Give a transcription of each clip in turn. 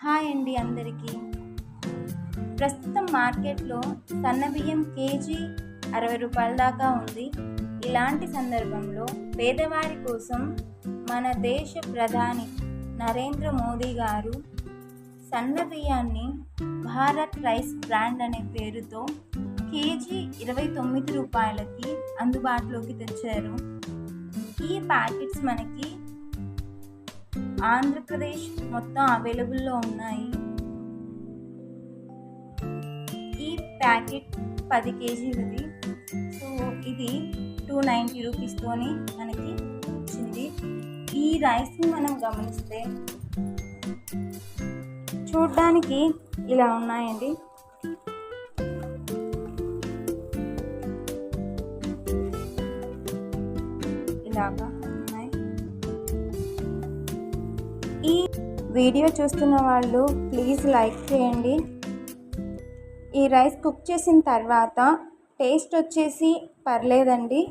Hi అండి అందరికీ. ప్రస్తుతం మార్కెట్లో సన్నబియ్యం కేజీ 60 రూపాయల దాకా ఉంది. ఇలాంటి సందర్భంలో పేదవారి కోసం మన దేశ ప్రధాని నరేంద్ర మోదీ గారు సన్నబియ్యాన్ని భారత్ రైస్ బ్రాండ్ అనే పేరుతో కేజీ 29 రూపాయలకి అందుబాటులోకి తెచ్చారు. ఈ ప్యాకెట్స్ మనకి ఆంధ్రప్రదేశ్ మొత్తం అవైలబుల్లో ఉన్నాయి. ఈ ప్యాకెట్ 10 కేజీలది. సో ఇది 290 రూపీస్తోని మనకి వచ్చింది. ఈ రైస్ని మనం గమనిస్తే చూడ్డానికి ఇలా ఉన్నాయండి. ఇలాగా ఉన్నాయి. ఈ వీడియో చూస్తున్న వాళ్ళు ప్లీజ్ లైక్ చేయండి. ఈ రైస్ కుక్ చేసిన తర్వాత టేస్ట్ వచ్చేసి పర్లేదండి.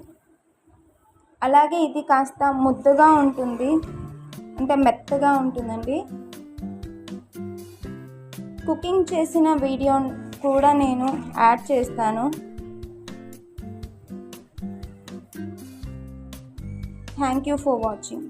అలాగే ఇది కాస్త ముద్దగా ఉంటుంది, అంటే మెత్తగా ఉంటుందండి. కుకింగ్ చేసిన వీడియో కూడా నేను యాడ్ చేస్తాను. Thank you for watching.